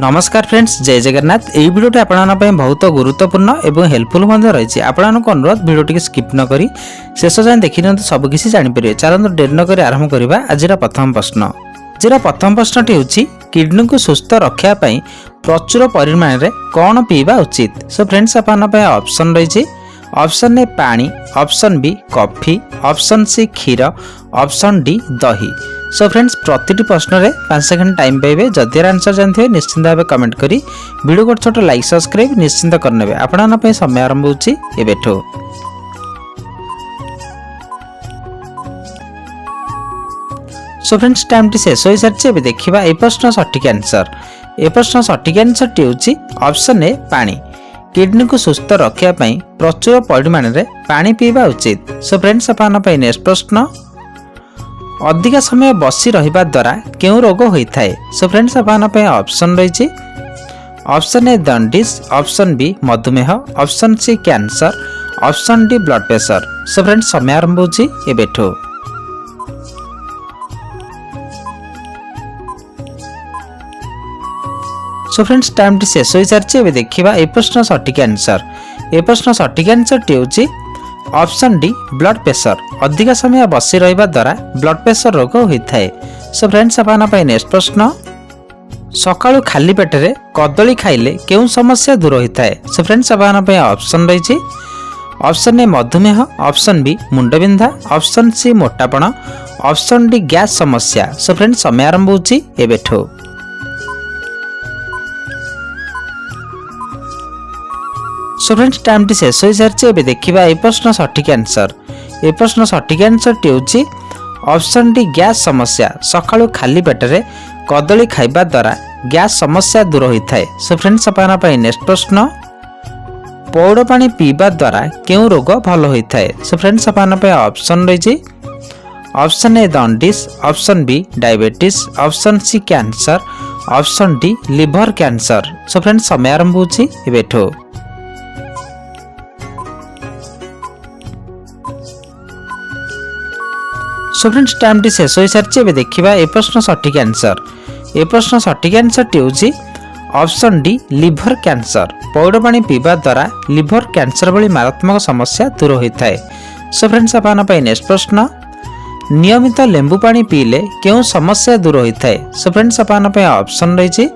नमस्कार फ्रेंड्स, जय जगन्नाथ। यही भिडियोटी आपन बहुत गुरुत्वपूर्ण और हेल्पफुल रही। आपको अनुरोध भिडियो स्किप न करी शेष जाए देखी नि सबकिछ जापर। चलते डेरी नक आरंभ करवा। आज प्रथम प्रश्न। आज प्रथम प्रश्नटी हूँ किडनी को सुस्थ रखापी प्रचुर परिमाण में कौन पीवा उचित। सो फ्रेंड्स आपन ऑप्शन रही। ऑप्शन ए पानी, option B coffee, option C क्षीर, ऑप्शन डी दही। सो फ्रेंड्स प्रति प्रश्न में 5 सेकंड टाइम पाइबे। जदि आंसर जानते निश्चिंत भाव कमेंट करी वीडियो को छोट लाइक सब्सक्राइब निश्चिंत करने। आपण समय आरंभ होची एबेठो। सो फ्रेंड्स टाइम टी शेष हो सारी। एबे देखिबा ए प्रश्न सठिक आंसर। ए प्रश्न सठिक आंसर टी होची ऑप्शन ए पानी। किडनी को सुस्थ रखापी प्रचुर परिमाण में पानी पीवा उचित। सो फ्रेंड्स आपन नेक्स्ट प्रश्न। अधिक समय बसी रहिबा द्वारा क्यों रोग होता है। सो फ्रेंड्स आपन ऑप्शन रही। Option A jaundice, option B मधुमेह, option C cancer, option D blood pressure. So friends समय आरंभ होची एबेठो। सो फ्रेंड्स टाइम टी शेष हो सारी। एबे देखिबा ए प्रश्न सठिक आंसर। ए प्रश्न सठिक आंसर टी होची ऑप्शन डी ब्लड प्रेशर। अधिक समय बसी रहिबा द्वारा ब्लड प्रेशर रोग होता है। सो फ्रेंड्स आपन नेक्स्ट प्रश्न। सकाळु खाली पेट रे कदली खाइले केउं समस्या दूर होता है। सो फ्रेंड्स आपन ऑप्शन रही। ऑप्शन ए मधुमेह, ऑप्शन बी मुंडबिंधा, ऑप्शन सी मोटापण, ऑप्शन डी गैस समस्या। सो फ्रेंड्स समय आरंभ होची एबेठो। सो फ्रेंड्स टाइम टी शेष हो सारी। एबे देखिबा ए प्रश्न सठिक आंसर। ए प्रश्न सठिक आंसर टी होची ऑप्शन डी गैस समस्या। सकाळु खाली पेट रे कदली खाइबा द्वारा गैस समस्या दूर होता है। सो फ्रेंड्स आपन नेक्स्ट प्रश्न। पौड़ पानी पीवा द्वारा क्यों रोग भल होता है। सो फ्रेंड्स आपन ऑप्शन रही। Option A jaundice, option B diabetes, option C cancer, option D liver cancer. So friends समय आरंभ होची एबेठो। सो फ्रेंड्स टाइम टी शेष हो सारी। एबे देखिबा ए प्रश्न सठिक आंसर। ए प्रश्न सठिक आंसर टी होची ऑप्शन डी लिवर कैंसर। पौड़ पानी पीवा द्वारा लिवर कैंसर भली मारात्मक समस्या दूर होता है। सो फ्रेंड्स आपन नेक्स्ट प्रश्न। नियमित लेंबू पानी पीले क्यों समस्या दूर होता है। सो फ्रेंड्स आपन ऑप्शन रही।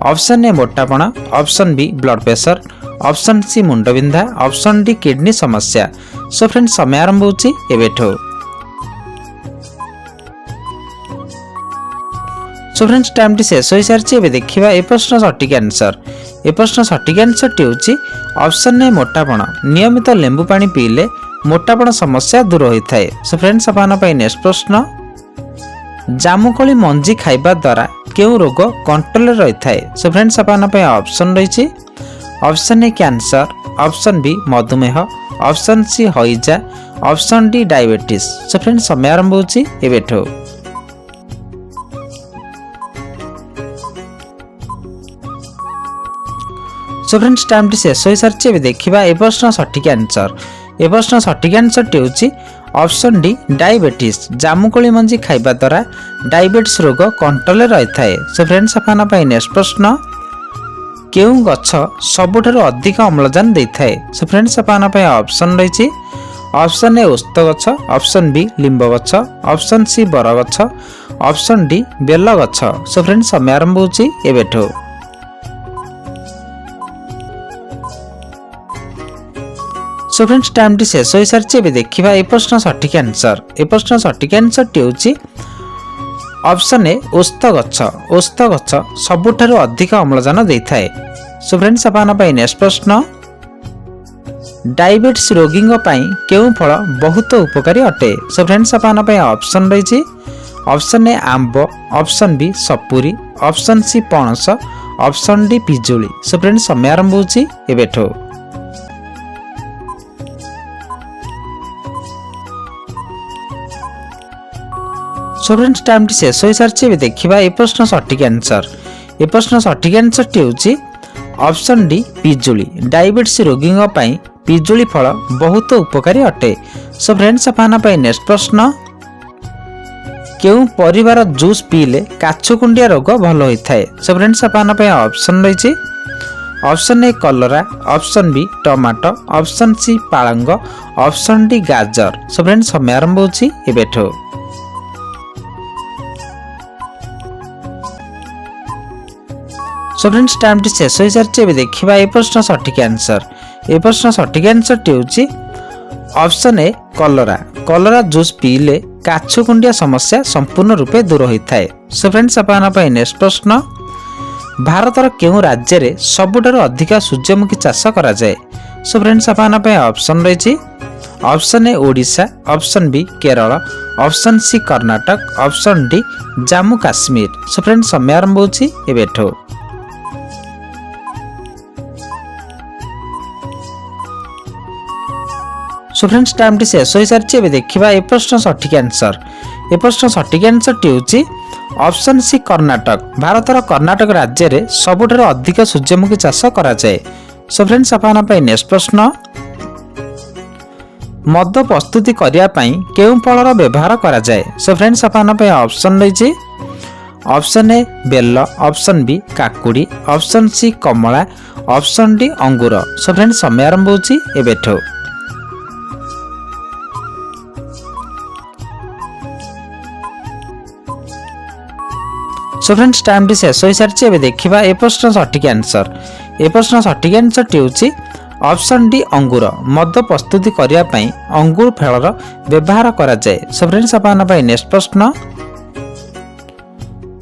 ऑप्शन ए मोटापण, option B blood pressure, option C मुंडबिंधा, ऑप्शन डी किडनी समस्या। सो फ्रेंड्स समय आरंभ होची एबेठो। सो फ्रेंड्स टाइम टी शेष हो सारी। एबे देखिबा ए प्रश्न सठिक आंसर। ए प्रश्न सठिक आंसर टी होची ऑप्शन ए मोटापण। नियमित लेंबू पानी पीले मोटापण समस्या दूर होता है। सो फ्रेंड्स आपन नेक्स्ट प्रश्न। जामुकोली मंजी खाइबा द्वारा क्यों रोग कंट्रोल रहता है। सो फ्रेंड्स आपन ऑप्शन रही। Option A cancer, option B मधुमेह, ऑप्शन सी हईजा, option D diabetes. So friends समय आरंभ होची एबेठो। सो फ्रेंड्स टाइम टी शेष हो सारी। एबे देखिबा ए प्रश्न सठिक आंसर। ए प्रश्न सठिक आंसर टी होची ऑप्शन डी डायबिटीज। जामुकोली मंजी खाइबा द्वारा डायबिटीज रोग कंट्रोल रहता है। सो फ्रेंड्स आपन नेक्स्ट प्रश्न। केउं गछ सबुठारु अधिक अम्लजान देता है। सो फ्रेंड्स आपन ऑप्शन रही। ऑप्शन ए ओस्त गछ, ऑप्शन बी लिंब गछ, ऑप्शन सी बर गछ, ऑप्शन डी बेल गछ। सो फ्रेंड्स समय आरंभ होची एबेठो। सो फ्रेंड्स टाइम टी शेष हो सारी। एबे देखिबा ए प्रश्न सठिक आंसर। ए प्रश्न सठिक आंसर टी होची ऑप्शन ए ओस्त गछ। ओस्त गछ सबुठारु अधिक अम्लजान देता है। सो फ्रेंड्स आपन नेक्स्ट प्रश्न। डायबिटीज रोगी केउं फल बहुत उपकारी अटे। सो फ्रेंड्स आपन ऑप्शन रही। ऑप्शन ए आंब, ऑप्शन बी सपुरी, ऑप्शन सी पणस, ऑप्शन डी पिजुली। सो फ्रेंड्स समय आरंभ होची एबेठो। सो फ्रेंड्स टाइम टी शेष हो सारी। एबे देखिबा ए प्रश्न सठिक आंसर। ए प्रश्न सठिक आंसर टी होची ऑप्शन डी पिजुली। डायबिटीज रोगी पिजुली फल बहुत उपकारी अटे। सो फ्रेंड्स आपन नेक्स्ट प्रश्न। केउं परिवार जूस पीले काछुकुंडिया रोग भल होता है। सो फ्रेंड्स आपन ऑप्शन रही option A cholera, option B tomato, option C पालंग, ऑप्शन डी गाजर। सो फ्रेंड्स समय आरंभ होची एबेठो। सो फ्रेंड्स टाइम टी शेष हो सारी। एबे देखिबा ए प्रश्न सठिक आंसर। ए प्रश्न सठिक आंसर टी होची ऑप्शन ए कलरा। कलरा जूस पीले काछुकुंडिया समस्या संपूर्ण रूपे दूर होता है। सो फ्रेंड्स आपन नेक्स्ट प्रश्न भारतर केउं राज्य रे सबुठारु अधिक सूर्यमुखी चाष करा जाए। सो फ्रेंड्स आपन ऑप्शन रही option A Odisha, option B Kerala, option C Karnataka, option D Jammu Kashmir. So friends समय आरंभ होची एबेठो। सो फ्रेंड्स टाइम टी शेष हो सारी। एबे देखिबा ए प्रश्न सठिक आंसर। ए प्रश्न सठिक आंसर टी होची ऑप्शन सी कर्नाटक। भारतर कर्नाटक राज्य रे सबुठारु अधिक सूर्यमुखी चाष करा जाए। सो फ्रेंड्स आपन नेक्स्ट प्रश्न मद प्रस्तुति करिया पई केउं फलर व्यवहार करा जाए। सो फ्रेंड्स आपन ऑप्शन रही ऑप्शन ए बेल, ऑप्शन बी काकुड़ी, ऑप्शन सी कमला, ऑप्शन डी अंगूर। सो फ्रेंड्स समय आरंभ होची एबेठो। सो फ्रेंड्स टाइम टी शेष हो सारी। एबे देखिबा ए प्रश्न सठिक आंसर। ए प्रश्न सठिक आंसर टी होची ऑप्शन डी अंगूर। मद प्रस्तुति करिया पई अंगूर फलर व्यवहार करा जाए। सो फ्रेंड्स आपन नेक्स्ट प्रश्न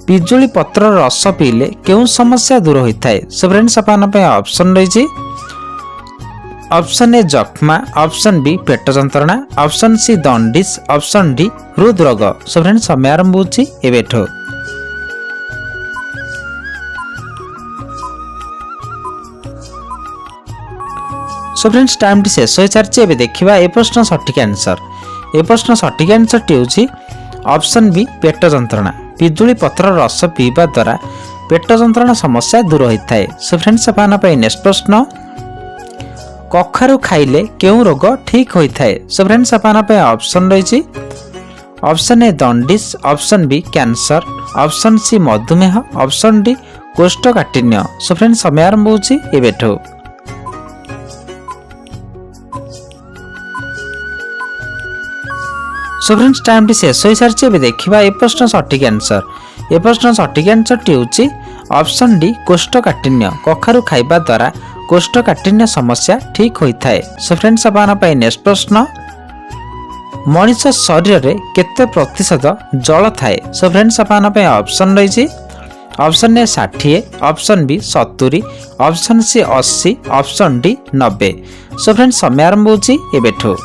पिजुली पत्र रस पीले केउं समस्या दूर होता है। सो फ्रेंड्स आपन ऑप्शन रही ऑप्शन ए जख्मा, ऑप्शन बी पेट जंत्रणा, ऑप्शन सी दंडिस, ऑप्शन डी हृदरोग। सो फ्रेंड्स समय आरंभ होची एबेठो। सो फ्रेंड्स टाइम टी शेष हो सारी। एबे देखिबा ए प्रश्न सठिक आंसर। ए प्रश्न सठिक आंसर टी होची ऑप्शन बी पेट जंत्रणा। पिजुली पत्र रस पीवा द्वारा पेट जंत्रणा समस्या दूर होता है। सो फ्रेंड्स आपन नेक्स्ट प्रश्न कखारु खाइले केउं रोग ठीक होता है। सो फ्रेंड्स आपन ऑप्शन रही ऑप्शन ए दंडिस, option B cancer, option C मधुमेह, ऑप्शन डी कोष्ठकाठिन्य। सो फ्रेंड्स समय आरंभ होची एबेठो। सो फ्रेंड्स टाइम टी शेष हो सारी। एबे देखिबा ए प्रश्न सठिक आंसर। ए प्रश्न सठिक आंसर टी होची ऑप्शन डी कोष्ठकाठिन्य। कखारु खाइबा द्वारा कोष्ठकाठिन्य समस्या ठीक होता है। सो फ्रेंड्स आपन नेक्स्ट प्रश्न मनुष्य शरीर रे केते प्रतिशत जल थाए। सो फ्रेंड्स आपन ऑप्शन रही option A 60, option B 70, option C 80, option D 90। So friends समय आरंभ होची एबेठो।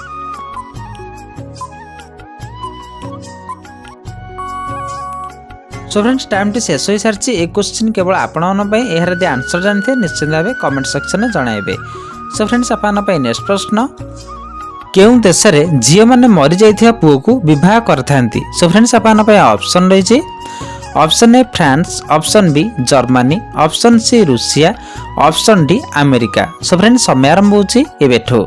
सो फ्रेंड्स टाइम टी शेष हो सारी। ए क्वेश्चन केवल आपण यार यदि आंसर जानते निश्चित भाव कमेंट सेक्शन में जनइबे। सो फ्रेंड्स आपन नेक्स्ट प्रश्न केउं देश रे झील माने मरी जाइथिया पुओ को विवाह करथांती। सो फ्रेंड्स आपन ऑप्शन रही option A France, option B Germany, option C Russia, option D America. So friends समय आरंभ होची एबेठो।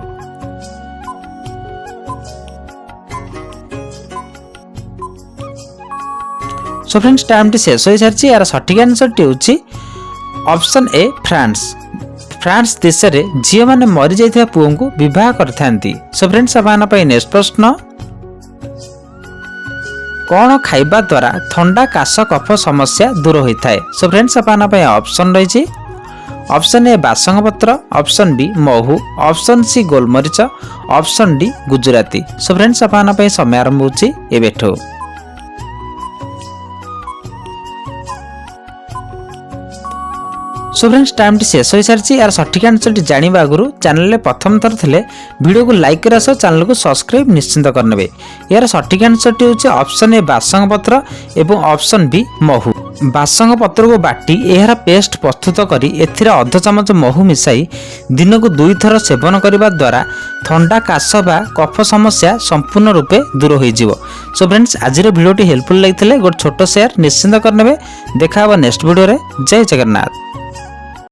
सो फ्रेंड्स टाइम टी शेष हो सारी। यार सठिक आंसर टी होची ऑप्शन ए फ्रांस। फ्रांस देश रे झील माने मरी जाइथिया पुओ को विवाह करथांती। सो फ्रेंड्स आपन नेक्स्ट प्रश्न कौन खाइबा द्वारा ठंडा काश कफ समस्या दूर होता है। सो फ्रेंड्स आपन ऑप्शन रही ऑप्शन ए बासंग पत्र, ऑप्शन बी महू, ऑप्शन सी गोलमरीच, ऑप्शन डी गुजराती। सो फ्रेंड्स आपन समय आरंभ होची एबेठो। सो फ्रेंड्स टाइम टी शेष हो सारी। यार सठिक आंसर टी जानिबा आगुरु चैनल रे प्रथम थर थिले वीडियो को लाइक करा सह चैनल को सब्सक्राइब निश्चिंत करनेबे। यार सठिक आंसर टी होची ऑप्शन ए बासंग पत्र एवं ऑप्शन बी महू। बासंग पत्र को बाटी एहार पेस्ट प्रस्तुत करी एथिरे अध चमच महू मिसाई दिन को 2 थर सेवन करबा द्वारा ठंडा काश बा कफ समस्या संपूर्ण रूपे दूर हो जिवो। सो फ्रेंड्स आज वीडियो हेल्पफुल लगी गोटे छोट शेयर निश्चिंत करनेबे। देखा नेक्स्ट वीडियो रे। जय जगन्नाथ।